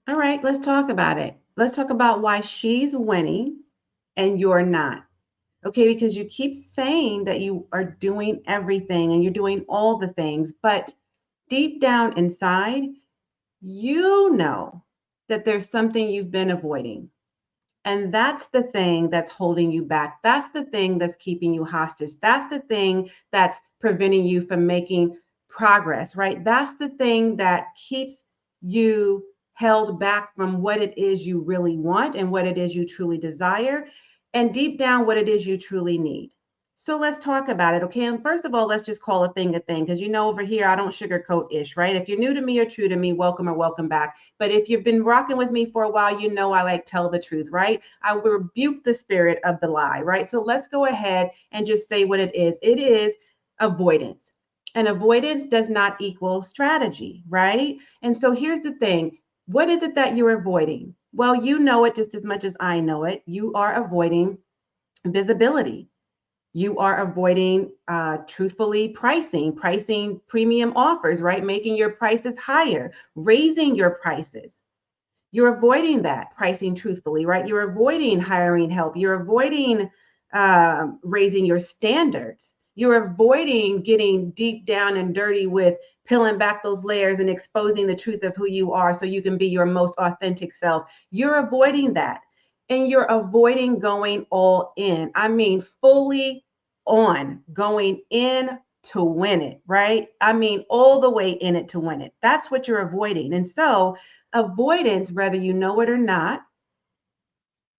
All right, let's talk about it. Let's talk about why she's winning and you're not. Okay, because you keep saying that you are doing everything and you're doing all the things, but deep down inside, you know that there's something you've been avoiding. And that's the thing that's holding you back. That's the thing that's keeping you hostage. That's the thing that's preventing you from making progress, right? That's the thing that keeps you held back from what it is you really want and what it is you truly desire, and deep down, what it is you truly need. So let's talk about it, okay? And first of all, let's just call a thing, because over here, I don't sugarcoat ish, right? If you're new to me or true to me, welcome or welcome back. But if you've been rocking with me for a while, I like tell the truth, right? I rebuke the spirit of the lie, right? So let's go ahead and just say what it is. It is avoidance. And avoidance does not equal strategy, right? And so here's the thing. What is it that you're avoiding? Well, you know it just as much as I know it. You are avoiding visibility. You are avoiding truthfully pricing premium offers, right? Making your prices higher, raising your prices. You're avoiding that pricing truthfully, right? You're avoiding hiring help. You're avoiding raising your standards. You're avoiding getting deep down and dirty with peeling back those layers and exposing the truth of who you are so you can be your most authentic self. You're avoiding that. And you're avoiding going all in. I mean, fully on, going in to win it, right? I mean, all the way in it to win it. That's what you're avoiding. And so, avoidance, whether you know it or not,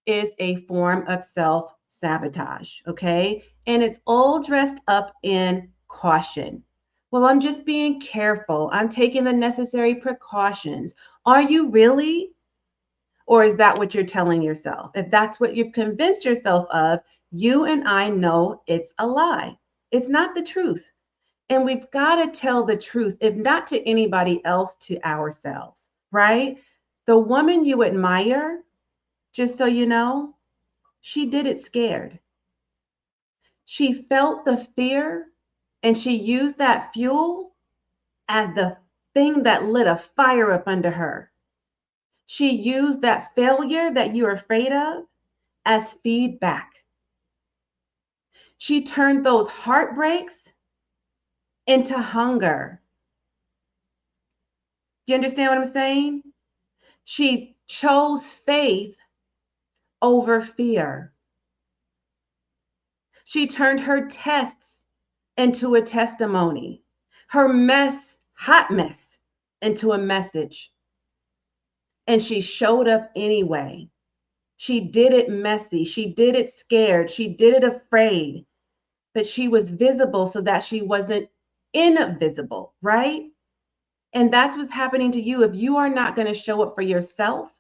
is a form of self sabotage. Okay. And it's all dressed up in caution. Well, I'm just being careful. I'm taking the necessary precautions. Are you really? Or is that what you're telling yourself? If that's what you've convinced yourself of, you and I know it's a lie. It's not the truth. And we've got to tell the truth, if not to anybody else, to ourselves, right? The woman you admire, just so you know, she did it scared. She felt the fear and she used that fuel as the thing that lit a fire up under her. She used that failure that you're afraid of as feedback. She turned those heartbreaks into hunger. Do you understand what I'm saying? She chose faith over fear. She turned her tests into a testimony, her mess, hot mess, into a message. And she showed up anyway. She did it messy. She did it scared. She did it afraid. But she was visible so that she wasn't invisible, right? And that's what's happening to you. If you are not going to show up for yourself,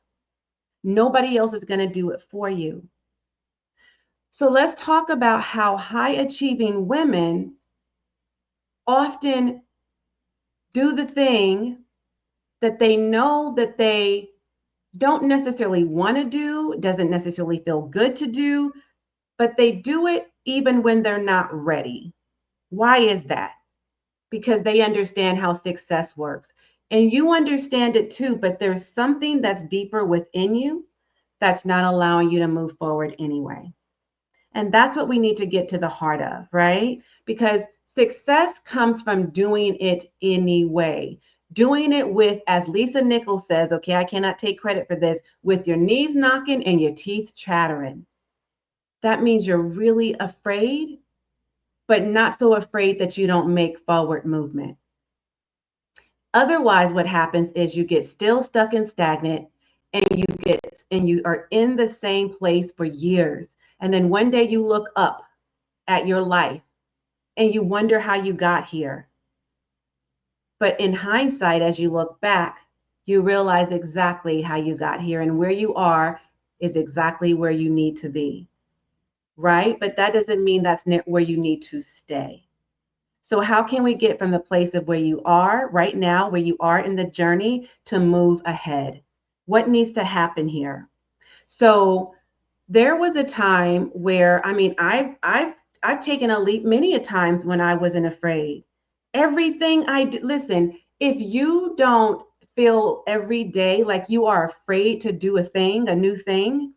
nobody else is going to do it for you. So let's talk about how high achieving women often do the thing that they know that they don't necessarily want to do, doesn't necessarily feel good to do, but they do it even when they're not ready. Why is that? Because they understand how success works. And you understand it too, but there's something that's deeper within you that's not allowing you to move forward anyway. And that's what we need to get to the heart of, right? Because success comes from doing it anyway. Doing it with, as Lisa Nichols says, okay, I cannot take credit for this, with your knees knocking and your teeth chattering. That means you're really afraid, but not so afraid that you don't make forward movement. Otherwise, what happens is you get still stuck and stagnant and you are in the same place for years. And then one day you look up at your life and you wonder how you got here. But in hindsight, as you look back, you realize exactly how you got here, and where you are is exactly where you need to be, right? But that doesn't mean that's where you need to stay. So how can we get from the place of where you are right now, where you are in the journey, to move ahead? What needs to happen here? So there was a time where, I mean, I've taken a leap many a times when I wasn't afraid. Everything I did, listen, if you don't feel every day like you are afraid to do a thing, a new thing,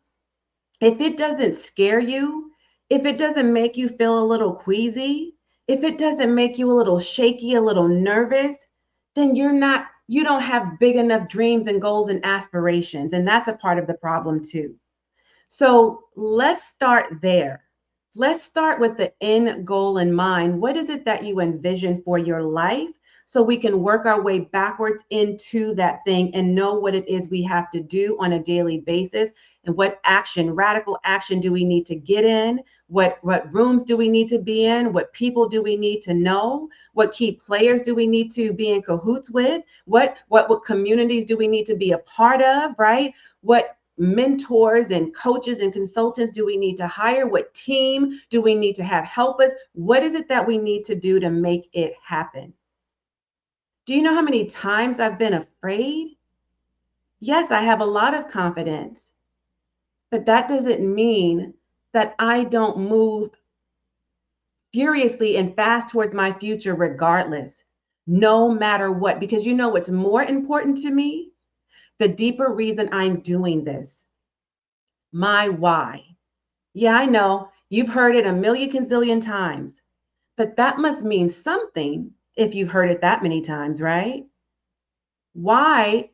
if it doesn't scare you, if it doesn't make you feel a little queasy, if it doesn't make you a little shaky, a little nervous, then you don't have big enough dreams and goals and aspirations. And that's a part of the problem too. So let's start there. Let's start with the end goal in mind. What is it that you envision for your life? So we can work our way backwards into that thing and know what it is we have to do on a daily basis and what action, radical action do we need to get in? What rooms do we need to be in? What people do we need to know? What key players do we need to be in cahoots with? What communities do we need to be a part of, right? What mentors and coaches and consultants do we need to hire? What team do we need to have help us? What is it that we need to do to make it happen? Do you know how many times I've been afraid? Yes, I have a lot of confidence, but that doesn't mean that I don't move furiously and fast towards my future regardless, no matter what, because you know what's more important to me? The deeper reason I'm doing this, my why. Yeah, I know. You've heard it a million gazillion times, but that must mean something if you've heard it that many times, right? Why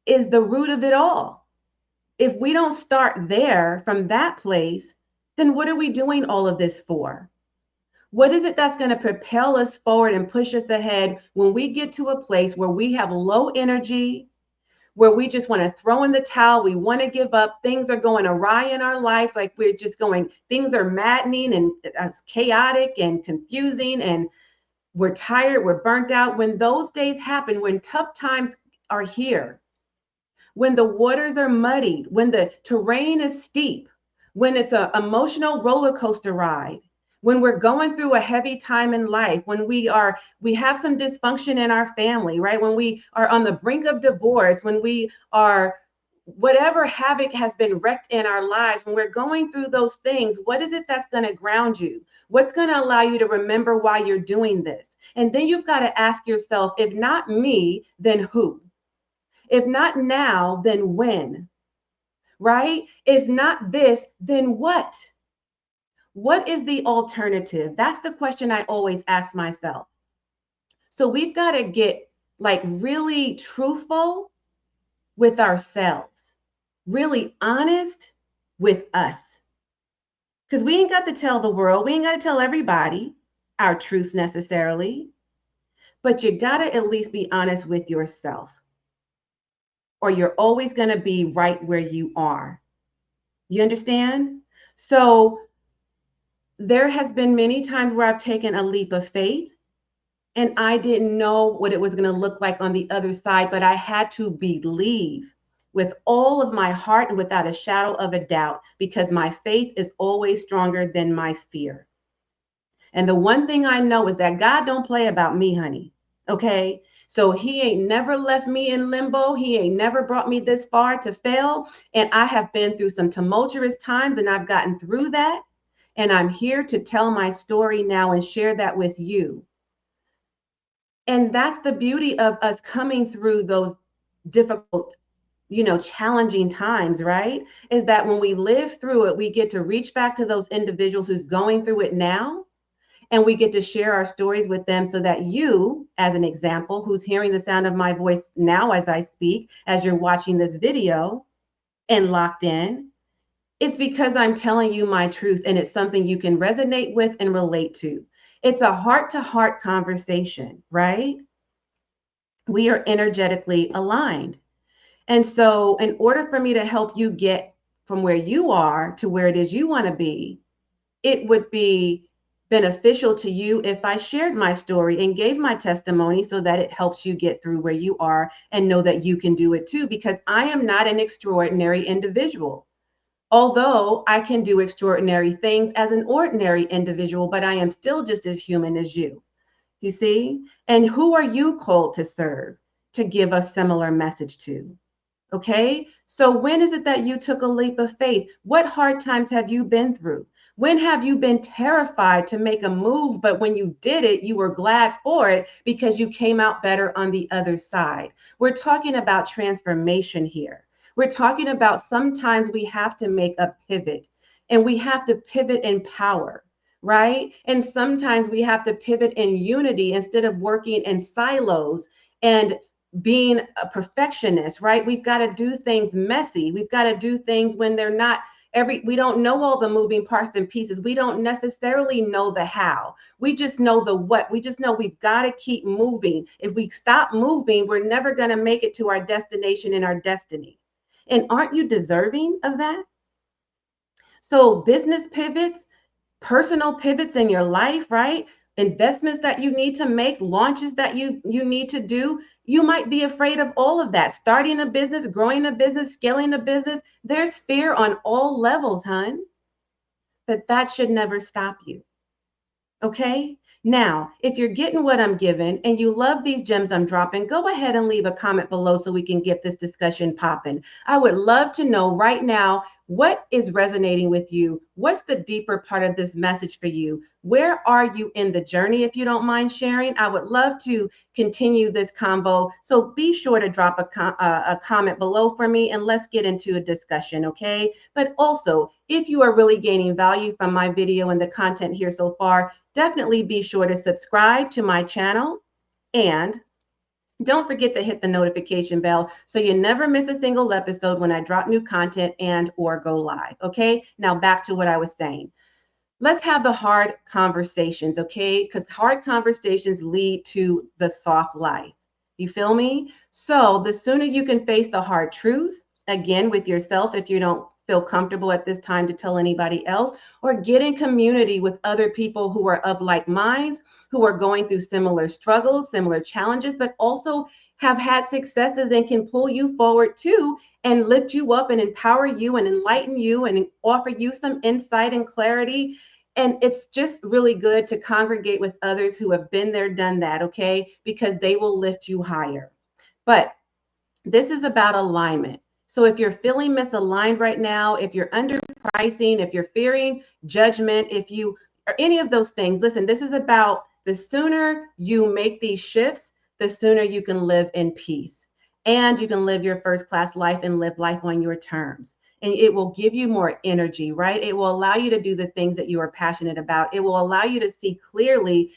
is the root of it all. If we don't start there from that place, then what are we doing all of this for? What is it that's going to propel us forward and push us ahead when we get to a place where we have low energy, where we just want to throw in the towel, we want to give up, things are going awry in our lives, like we're just going, things are maddening and chaotic and confusing, and we're tired, we're burnt out. When those days happen, when tough times are here, when the waters are muddied, when the terrain is steep, when it's an emotional roller coaster ride, when we're going through a heavy time in life, when we have some dysfunction in our family, right? When we are on the brink of divorce, when we are whatever havoc has been wrecked in our lives, when we're going through those things, what is it that's going to ground you? What's going to allow you to remember why you're doing this? And then you've got to ask yourself, if not me, then who? If not now, then when? Right? If not this, then what? What is the alternative? That's the question I always ask myself. So we've got to get like really truthful with ourselves, really honest with us. Because we ain't got to tell the world, we ain't got to tell everybody our truths necessarily, but you got to at least be honest with yourself, or you're always going to be right where you are. You understand? So there has been many times where I've taken a leap of faith and I didn't know what it was going to look like on the other side, but I had to believe with all of my heart and without a shadow of a doubt, because my faith is always stronger than my fear. And the one thing I know is that God don't play about me, honey. Okay? So he ain't never left me in limbo. He ain't never brought me this far to fail. And I have been through some tumultuous times and I've gotten through that. And I'm here to tell my story now and share that with you. And that's the beauty of us coming through those difficult, challenging times, right? Is that when we live through it, we get to reach back to those individuals who's going through it now. And we get to share our stories with them so that you, as an example, who's hearing the sound of my voice now as I speak, as you're watching this video and locked in, it's because I'm telling you my truth and it's something you can resonate with and relate to. It's a heart-to-heart conversation, right? We are energetically aligned. And so in order for me to help you get from where you are to where it is you want to be, it would be beneficial to you if I shared my story and gave my testimony so that it helps you get through where you are and know that you can do it too, because I am not an extraordinary individual. Although I can do extraordinary things as an ordinary individual, but I am still just as human as you. You see? And who are you called to serve, to give a similar message to? Okay, so when is it that you took a leap of faith? What hard times have you been through? When have you been terrified to make a move, but when you did it, you were glad for it because you came out better on the other side? We're talking about transformation here. We're talking about sometimes we have to make a pivot, and we have to pivot in power, right? And sometimes we have to pivot in unity instead of working in silos and being a perfectionist, right? We've got to do things messy. We've got to do things when they're not we don't know all the moving parts and pieces. We don't necessarily know the how. We just know the what. We just know we've got to keep moving. If we stop moving, we're never going to make it to our destination and our destiny. And aren't you deserving of that? So business pivots, personal pivots in your life, right? Investments that you need to make, launches that you need to do. You might be afraid of all of that. Starting a business, growing a business, scaling a business. There's fear on all levels, hun. But that should never stop you. Okay? Now, if you're getting what I'm giving and you love these gems I'm dropping, go ahead and leave a comment below so we can get this discussion popping. I would love to know right now, what is resonating with you? What's the deeper part of this message for you? Where are you in the journey? If you don't mind sharing, I would love to continue this convo. So be sure to drop a comment below for me and let's get into a discussion, okay? But also, if you are really gaining value from my video and the content here so far, definitely be sure to subscribe to my channel, and don't forget to hit the notification bell so you never miss a single episode when I drop new content and or go live. Okay, now back to what I was saying. Let's have the hard conversations, okay? Because hard conversations lead to the soft life. You feel me? So the sooner you can face the hard truth, again, with yourself, if you don't feel comfortable at this time to tell anybody else, or get in community with other people who are of like minds, who are going through similar struggles, similar challenges, but also have had successes and can pull you forward too and lift you up and empower you and enlighten you and offer you some insight and clarity. And it's just really good to congregate with others who have been there, done that, okay? Because they will lift you higher. But this is about alignment. So if you're feeling misaligned right now, if you're underpricing, if you're fearing judgment, if you are any of those things, listen, this is about the sooner you make these shifts, the sooner you can live in peace. And you can live your first class life and live life on your terms. And it will give you more energy, right? It will allow you to do the things that you are passionate about. It will allow you to see clearly,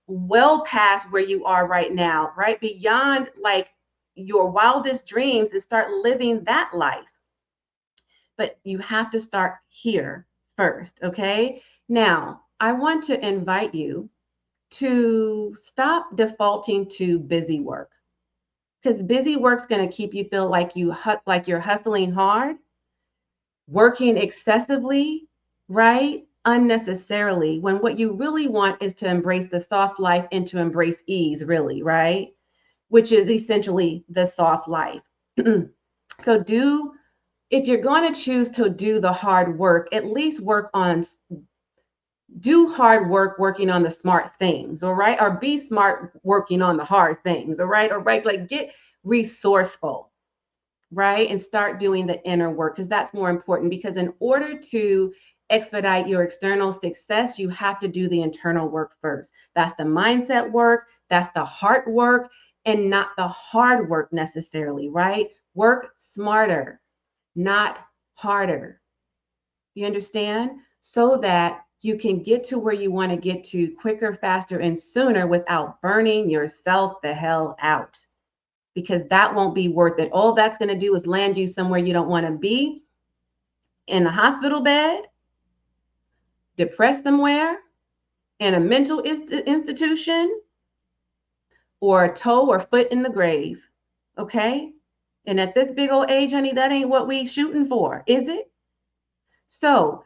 well past where you are right now, right? Beyond like your wildest dreams, and start living that life. But you have to start here first, okay? Now, I want to invite you to stop defaulting to busy work, because busy work's going to keep you feel like like you're hustling hard, working excessively, right? Unnecessarily, when what you really want is to embrace the soft life and to embrace ease, really, right? Which is essentially the soft life. So if you're going to choose to do the hard work, at least do hard work working on the smart things, all right? Or be smart working on the hard things, all right? Or right, like get resourceful, right? And start doing the inner work, because that's more important. Because in order to expedite your external success, you have to do the internal work first. That's the mindset work, that's the heart work, and not the hard work necessarily, right? Work smarter, not harder. You understand? So that you can get to where you want to get to quicker, faster, and sooner without burning yourself the hell out. Because that won't be worth it. All that's going to do is land you somewhere you don't want to be, in a hospital bed, depressed somewhere, in a mental institution, or a toe or foot in the grave. Okay? And at this big old age, honey, that ain't what we shooting for, is it? So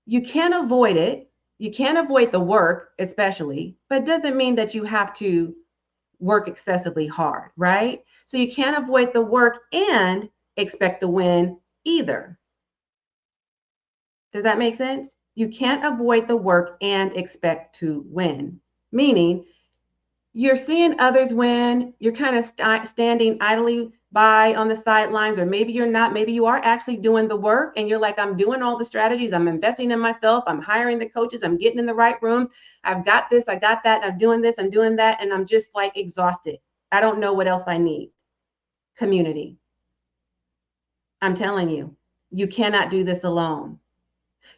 you can't avoid it. You can't avoid the work, especially, but it doesn't mean that you have to work excessively hard, right? So you can't avoid the work and expect the win either. Does that make sense? You can't avoid the work and expect to win. Meaning, you're seeing others win, you're kind of standing idly by on the sidelines, or maybe you're not, maybe you are actually doing the work and you're like, I'm doing all the strategies, I'm investing in myself, I'm hiring the coaches, I'm getting in the right rooms, I've got this, I got that, I'm doing this, I'm doing that, and I'm just like exhausted. I don't know what else I need. Community. I'm telling you, you cannot do this alone.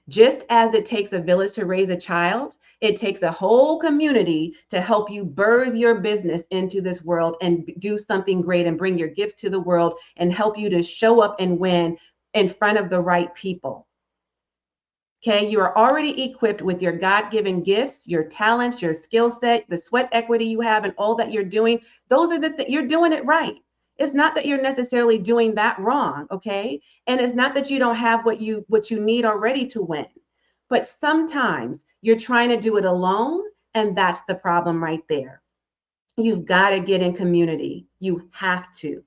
Just as it takes a village to raise a child, it takes a whole community to help you birth your business into this world and do something great and bring your gifts to the world and help you to show up and win in front of the right people. Okay, you are already equipped with your God-given gifts, your talents, your skill set, the sweat equity you have, and all that you're doing. Those are you're doing it right. It's not that you're necessarily doing that wrong, okay? And it's not that you don't have what you need already to win. But sometimes you're trying to do it alone, and that's the problem right there. You've got to get in community. You have to,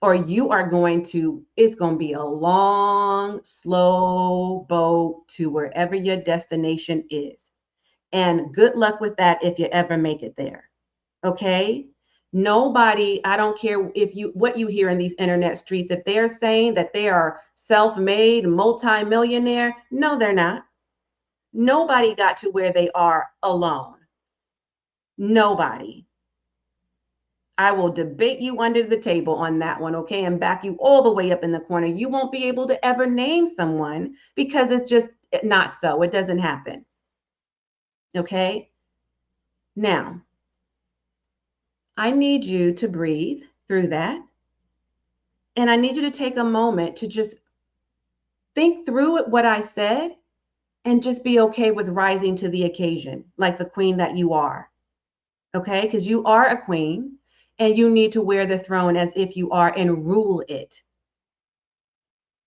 or you are going to, it's going to be a long, slow boat to wherever your destination is. And good luck with that if you ever make it there. Okay? Nobody, I don't care if you what you hear in these internet streets, if they're saying that they are self-made, multi-millionaire, no, they're not. Nobody got to where they are alone. Nobody. I will debate you under the table on that one, okay, and back you all the way up in the corner. You won't be able to ever name someone because it's just not so. It doesn't happen. Okay? Now, I need you to breathe through that. And I need you to take a moment to just think through what I said and just be okay with rising to the occasion like the queen that you are. Okay? Because you are a queen and you need to wear the throne as if you are and rule it,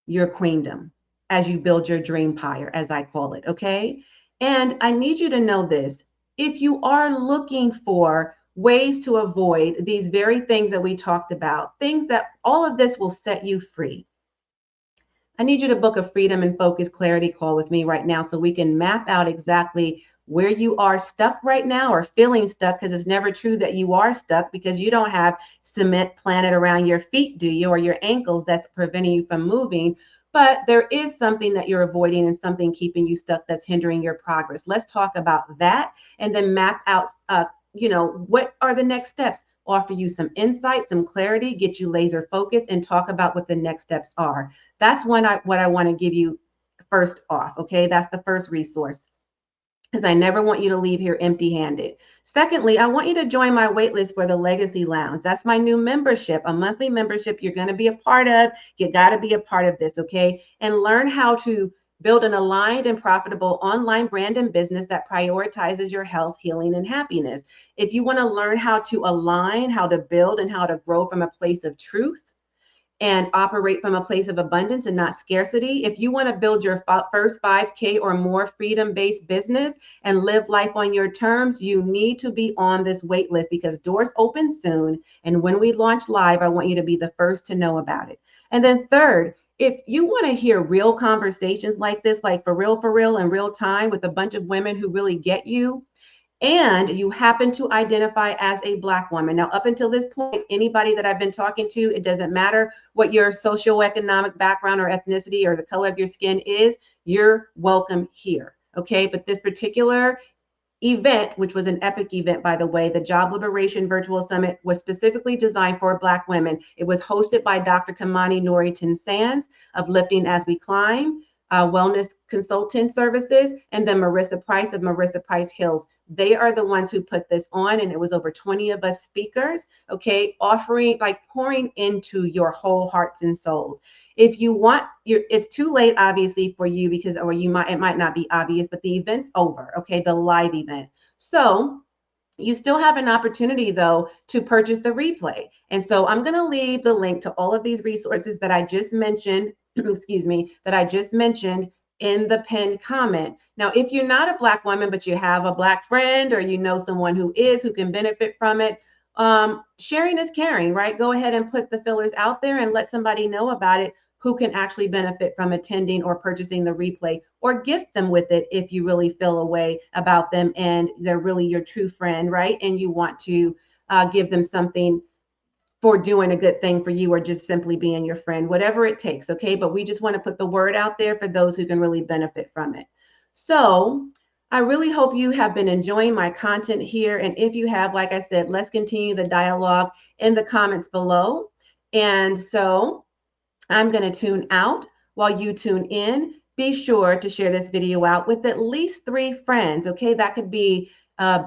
your queendom, as you build your dream pyre, as I call it. Okay? And I need you to know this. If you are looking for ways to avoid these very things that we talked about, things that all of this will set you free, I need you to book a freedom and focus clarity call with me right now so we can map out exactly where you are stuck right now or feeling stuck, because it's never true that you are stuck because you don't have cement planted around your feet, do you, or your ankles that's preventing you from moving. But there is something that you're avoiding and something keeping you stuck that's hindering your progress. Let's talk about that and then map out, what are the next steps? Offer you some insight, some clarity, get you laser focused, and talk about what the next steps are. That's what I want to give you first off. Okay, that's the first resource, because I never want you to leave here empty-handed. Secondly, I want you to join my waitlist for the Legacy Lounge. That's my new membership, a monthly membership you're going to be a part of. You got to be a part of this, okay? And learn how to build an aligned and profitable online brand and business that prioritizes your health, healing, and happiness. If you want to learn how to align, how to build, and how to grow from a place of truth, and operate from a place of abundance and not scarcity. If you want to build your first 5K or more freedom-based business and live life on your terms, you need to be on this wait list because doors open soon. And when we launch live, I want you to be the first to know about it. And then third, if you want to hear real conversations like this, like for real, in real time with a bunch of women who really get you, and you happen to identify as a Black woman. Now, up until this point, anybody that I've been talking to, it doesn't matter what your socioeconomic background or ethnicity or the color of your skin is, you're welcome here. Okay, but this particular event, which was an epic event, by the way, the Job Liberation Virtual Summit, was specifically designed for Black women. It was hosted by Dr. Kamani Norrington Sands of Lifting As We Climb, Wellness Consultant Services, and then Marissa Price of Marissa Price Hills. They are the ones who put this on, and it was over 20 of us speakers, okay, offering, like pouring into your whole hearts and souls. If you want, it's too late, obviously, for you because, or it might not be obvious, but the event's over, okay, the live event. So you still have an opportunity, though, to purchase the replay. And so I'm going to leave the link to all of these resources that I just mentioned, excuse me, that I just mentioned in the pinned comment. Now, if you're not a Black woman, but you have a Black friend or you know someone who can benefit from it, sharing is caring, right? Go ahead and put the fillers out there and let somebody know about it who can actually benefit from attending or purchasing the replay, or gift them with it if you really feel a way about them and they're really your true friend, right? And you want to give them something for doing a good thing for you or just simply being your friend, whatever it takes. Okay. But we just want to put the word out there for those who can really benefit from it. So I really hope you have been enjoying my content here. And if you have, like I said, let's continue the dialogue in the comments below. And so I'm going to tune out while you tune in. Be sure to share this video out with at least 3 friends. Okay, that could be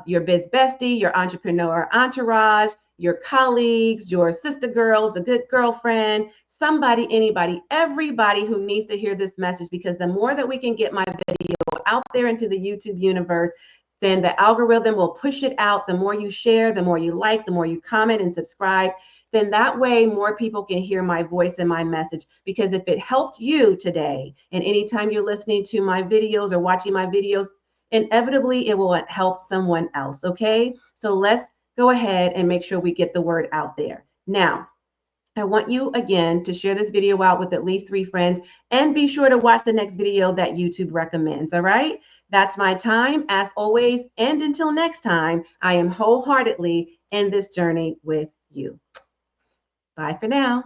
your biz bestie, your entrepreneur entourage, your colleagues, your sister girls, a good girlfriend, somebody, anybody, everybody who needs to hear this message, because the more that we can get my video out there into the YouTube universe, then the algorithm will push it out. The more you share, the more you like, the more you comment and subscribe, then that way more people can hear my voice and my message. Because if it helped you today, and anytime you're listening to my videos or watching my videos, inevitably it will help someone else. Okay, so let's go ahead and make sure we get the word out there. Now, I want you again to share this video out with at least 3 friends, and be sure to watch the next video that YouTube recommends. All right, that's my time as always. And until next time, I am wholeheartedly in this journey with you. Bye for now.